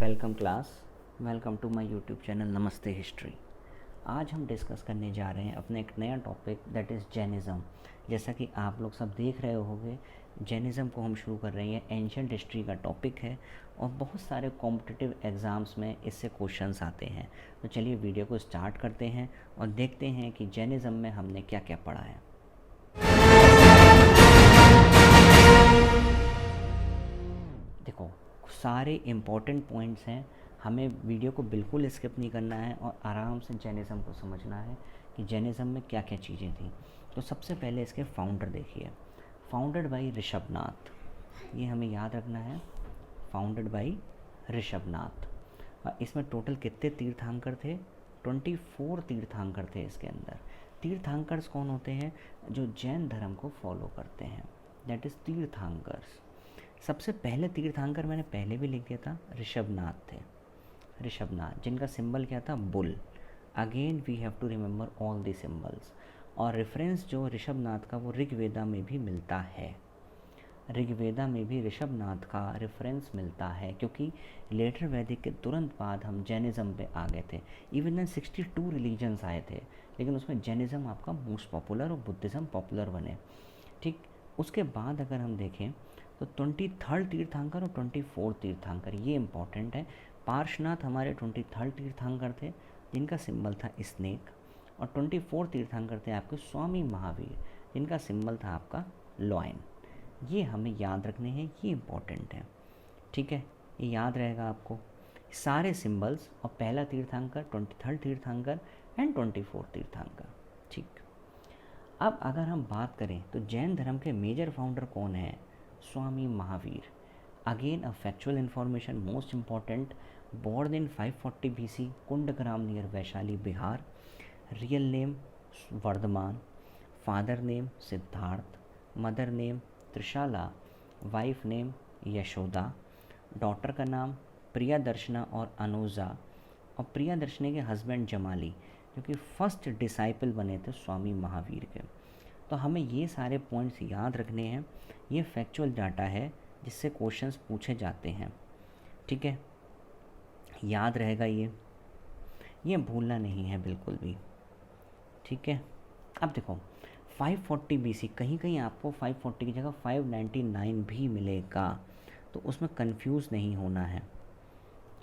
Welcome class. Welcome to my YouTube channel Namaste History. आज हम discuss करने जा रहे हैं अपने एक नया टॉपिक दैट इज़ जैनिज़्म। जैसा कि आप लोग सब देख रहे होंगे, जैनिज़्म को हम शुरू कर रहे हैं। एंशिएंट हिस्ट्री का टॉपिक है और बहुत सारे कॉम्पिटिटिव एग्ज़ाम्स में इससे क्वेश्चंस आते हैं। तो चलिए वीडियो को स्टार्ट करते हैं और देखते हैं कि जैनिज़्म में हमने क्या क्या पढ़ा है। देखो, सारे इम्पोर्टेंट पॉइंट्स हैं, हमें वीडियो को बिल्कुल स्किप नहीं करना है और आराम से जैनिज़्म को समझना है कि जैनिज़्म में क्या क्या चीज़ें थी। तो सबसे पहले इसके फाउंडर देखिए, फाउंडेड बाय ऋषभनाथ, ये हमें याद रखना है, फाउंडेड बाय ऋषभनाथ। और इसमें टोटल कितने तीर्थंकर थे? 24 तीर्थंकर थे इसके अंदर। तीर्थंकर्स कौन होते हैं? जो जैन धर्म को फॉलो करते हैं, दैट इज़ तीर्थंकर्स। सबसे पहले तीर्थंकर मैंने पहले भी लिख दिया था, ऋषभनाथ थे। ऋषभनाथ, जिनका सिंबल क्या था? Bull. Again we have to remember all the symbols. और रेफरेंस जो ऋषभनाथ का वो ऋग्वेदा में भी मिलता है। ऋग्वेदा में भी ऋषभनाथ का रेफरेंस मिलता है, क्योंकि लेटर वैदिक के तुरंत बाद हम जैनिज़्म पे आ गए थे। इवन देन 62 रिलीजन्स आए थे, लेकिन उसमें जैनिज़्म आपका मोस्ट पॉपुलर और बुद्धिज़्म पॉपुलर बने। ठीक, उसके बाद अगर हम देखें तो 23rd तीर्थंकर और 24 तीर्थंकर, ये इंपॉर्टेंट है। पार्श्वनाथ हमारे 23rd तीर्थंकर थे, जिनका सिंबल था स्नेक। और 24 तीर्थंकर थे आपके स्वामी महावीर, जिनका सिंबल था आपका लॉयन। ये हमें याद रखने हैं, ये इंपॉर्टेंट है। ठीक है, ये याद रहेगा आपको सारे सिंबल्स। और पहला तीर्थंकर, 23rd तीर्थंकर एंड 24 तीर्थंकर। ठीक, अब अगर हम बात करें तो जैन धर्म के मेजर फाउंडर कौन है? Swami Mahavir. Again a factual information, most important. Born in 540 BC, Kundagram near Vaishali, Bihar. Real name Vardhaman, father name Siddhartha, mother name Trishala, wife name Yashoda, daughter का नाम प्रियदर्शना और अनुजा। और प्रियदर्शनी के हस्बैंड जमाली, जो कि फर्स्ट डिसाइपल बने थे स्वामी महावीर के। तो हमें ये सारे पॉइंट्स याद रखने हैं। ये फैक्चुअल डाटा है जिससे क्वेश्चंस पूछे जाते हैं। ठीक है, याद रहेगा ये भूलना नहीं है बिल्कुल भी। ठीक है, अब देखो 540 BC, कहीं कहीं आपको 540 की जगह 599 भी मिलेगा, तो उसमें कंफ्यूज नहीं होना है।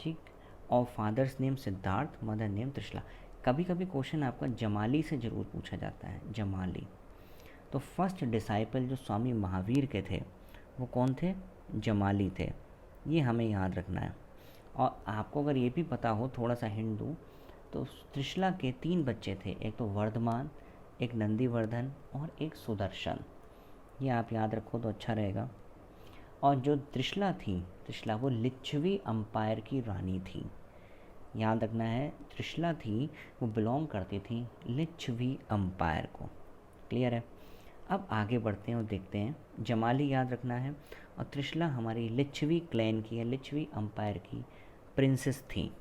ठीक, और father's name Siddhartha, mother name Trishala. कभी कभी क्वेश्चन आपका जमाली से ज़रूर पूछा जाता है, जमाली। तो फर्स्ट डिसाइपल जो स्वामी महावीर के थे वो कौन थे? जमाली थे। ये हमें याद रखना है। और आपको अगर ये भी पता हो, थोड़ा सा हिंट दूँ, तो त्रिशला के 3 बच्चे थे, एक तो वर्धमान, एक नंदीवर्धन और एक सुदर्शन। ये आप याद रखो तो अच्छा रहेगा। और जो त्रिशला थी, त्रिशला वो लिच्छवी अंपायर की रानी थी। याद रखना है, त्रिशला थी वो बिलोंग करती थी लिच्छवी अंपायर को। क्लियर है? अब आगे बढ़ते हैं और देखते हैं। जमाली याद रखना है, और त्रिशला हमारी लिच्छवी क्लैन की या लिच्छवी अंपायर की प्रिंसेस थी।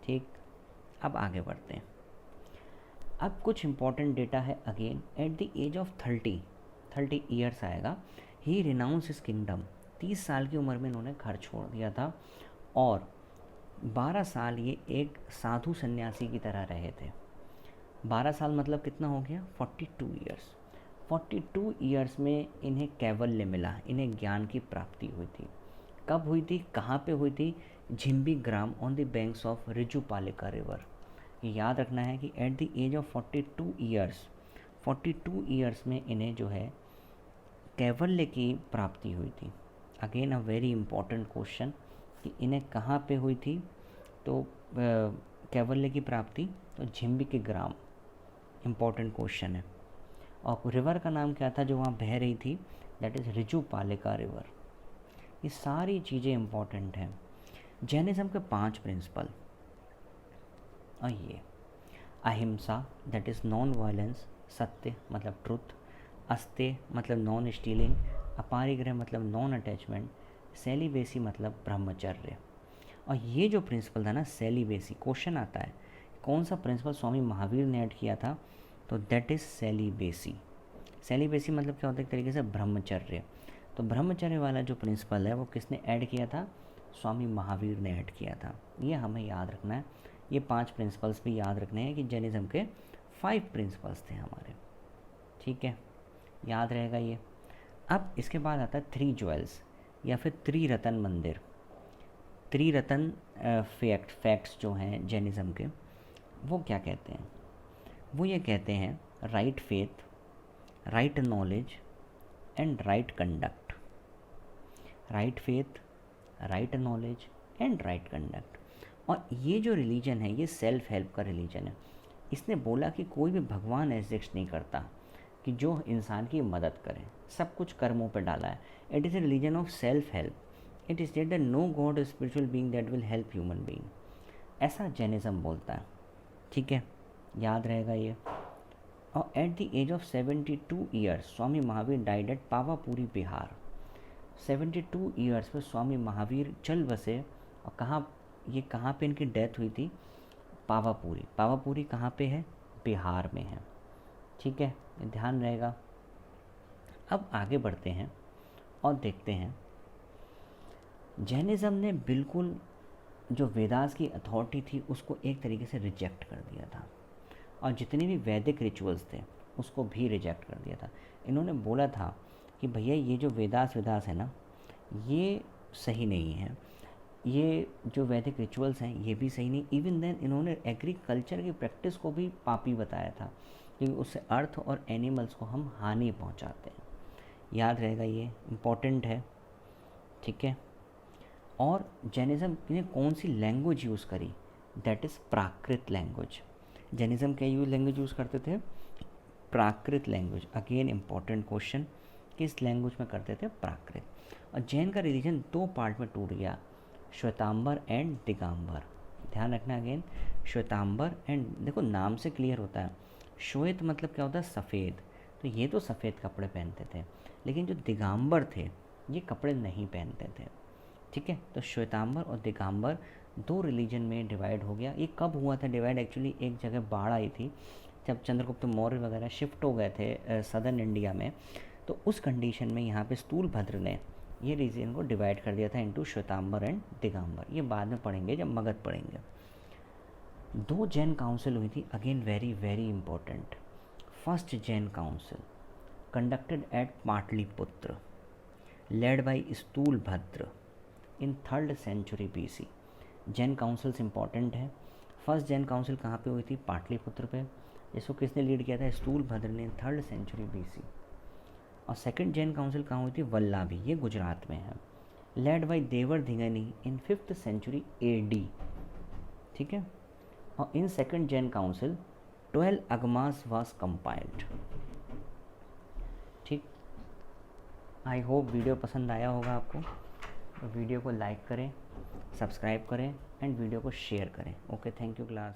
ठीक, अब आगे बढ़ते हैं। अब कुछ इंपॉर्टेंट डेटा है। Again at the age of 30 years आएगा, ही रिनाउंस हिज किंगडम। 30 साल की उम्र में इन्होंने घर छोड़ दिया था, और 12 साल ये एक साधु सन्यासी की तरह रहे थे। 12 साल मतलब कितना हो गया? 42 ईयर्स। 42 ईयर्स में इन्हें कैवल्य मिला, इन्हें ज्ञान की प्राप्ति हुई थी। कब हुई थी? कहाँ पे हुई थी? Jhimbi Gram on the banks of Rijupalika river. ये याद रखना है कि at the age of 42 years में इन्हें जो है कैवल्य की प्राप्ति हुई थी। Again a very important question कि इन्हें कहाँ पे हुई थी? तो कैवल्य की प्राप्ति तो झिम्बी के ग्राम, इम्पॉर्टेंट क्वेश्चन है। और रिवर का नाम क्या था जो वहाँ बह रही थी? That is रिजुपालिका river. ये सारी चीज़ें इम्पॉर्टेंट हैं। जैनिज़्म के 5 प्रिंसिपल, और ये अहिंसा दैट इज़ नॉन वायलेंस, सत्य मतलब ट्रुथ, अस्त्य मतलब नॉन स्टीलिंग, अपारिग्रह मतलब नॉन अटैचमेंट, सेलिबेसी मतलब ब्रह्मचर्य। और ये जो प्रिंसिपल था ना सेलिबेसी, क्वेश्चन आता है कौन सा प्रिंसिपल स्वामी महावीर ने ऐड किया था? तो दैट इज़ सेलिबेसी। सेलिबेसी मतलब क्या होता है? एक तरीके से ब्रह्मचर्य। तो ब्रह्मचर्य वाला जो प्रिंसिपल है वो किसने ऐड किया था? स्वामी महावीर ने ऐड किया था। ये हमें याद रखना है। ये 5 प्रिंसिपल्स भी याद रखने हैं कि जैनिज़्म के 5 प्रिंसिपल्स थे हमारे, ठीक है, याद रहेगा ये। अब इसके बाद आता है 3 ज्वेल्स या फिर त्रिरत्न मंदिर। त्रिरत्न फैक्ट्स जो हैं जैनिज़्म के, वो क्या कहते हैं? वो ये कहते हैं right faith, right knowledge and right conduct. Right faith, right knowledge and right conduct. और ये जो रिलीजन है ये सेल्फ हेल्प का रिलीजन है। इसने बोला कि कोई भी भगवान एग्जिस्ट नहीं करता कि जो इंसान की मदद करे, सब कुछ कर्मों पर डाला है। It is a religion of self help. It is stated that no god spiritual being that will help human being, ऐसा जैनिज़्म बोलता है, ठीक है, याद रहेगा ये। और at the age of 72 years Swami Mahavir died at Pawapuri Bihar. 72 years पर स्वामी महावीर चल बसे। और कहाँ पे इनकी डेथ हुई थी? पावापुरी। पावापुरी कहाँ पे है? बिहार में है, ठीक है, ध्यान रहेगा। अब आगे बढ़ते हैं और देखते हैं जैनिज़्म ने बिल्कुल जो वेदास की अथॉरिटी थी उसको एक तरीके से रिजेक्ट कर दिया था, और जितने भी वैदिक रिचुअल्स थे उसको भी रिजेक्ट कर दिया था। इन्होंने बोला था कि भैया ये जो वेदास है ना, ये सही नहीं है, ये जो वैदिक रिचुअल्स हैं ये भी सही नहीं। इवन देन इन्होंने एग्रीकल्चर की प्रैक्टिस को भी पापी बताया था, क्योंकि उससे अर्थ और एनिमल्स को हम हानि पहुंचाते हैं। याद रहेगा, ये इम्पॉर्टेंट है, ठीक है। और जैनिज़्म ने कौन सी लैंग्वेज यूज़ करी? That is Prakrit language. Jainism क्या लैंग्वेज यूज़ करते थे? प्राकृत लैंग्वेज। अगेन इम्पॉर्टेंट क्वेश्चन, किस लैंग्वेज में करते थे? प्राकृत। और जैन का रिलीजन 2 पार्ट में टूट गया, श्वेतांबर एंड दिगंबर। ध्यान रखना अगेन, श्वेतांबर एंड, देखो नाम से क्लियर होता है, श्वेत मतलब क्या होता है? सफ़ेद। तो ये तो सफ़ेद कपड़े पहनते थे, लेकिन जो दिगंबर थे ये कपड़े नहीं पहनते थे, ठीक है। तो श्वेतांबर और दिगंबर 2 रिलीजन में डिवाइड हो गया। ये कब हुआ था डिवाइड? एक्चुअली एक जगह बाढ़ आई थी जब चंद्रगुप्त मौर्य वगैरह शिफ्ट हो गए थे सदर्न इंडिया में, तो उस कंडीशन में यहाँ पे स्थूलभद्र ने ये रीजन को डिवाइड कर दिया था इनटू श्वेतांबर एंड दिगंबर। ये बाद में पढ़ेंगे जब मगध पढ़ेंगे। 2 जैन काउंसिल हुई थी, again very very important. First Jain council conducted at Pataliputra, led by Sthulabhadra in 3rd century BC। Jain councils important है। फर्स्ट जैन काउंसिल कहाँ पे हुई थी? पाटलिपुत्र पे। इसको किसने लीड किया था? स्थूलभद्र ने, 3rd सेंचुरी BC। और सेकंड जैन काउंसिल कहाँ हुई थी? वल्लाभी, ये गुजरात में है, led by Devardhigani in 5th century AD, ठीक है। और in second Jain council 12 Agamas was compiled, ठीक। आई होप वीडियो पसंद आया होगा आपको। तो वीडियो को लाइक करें, सब्सक्राइब करें एंड वीडियो को शेयर करें। Okay, thank you class.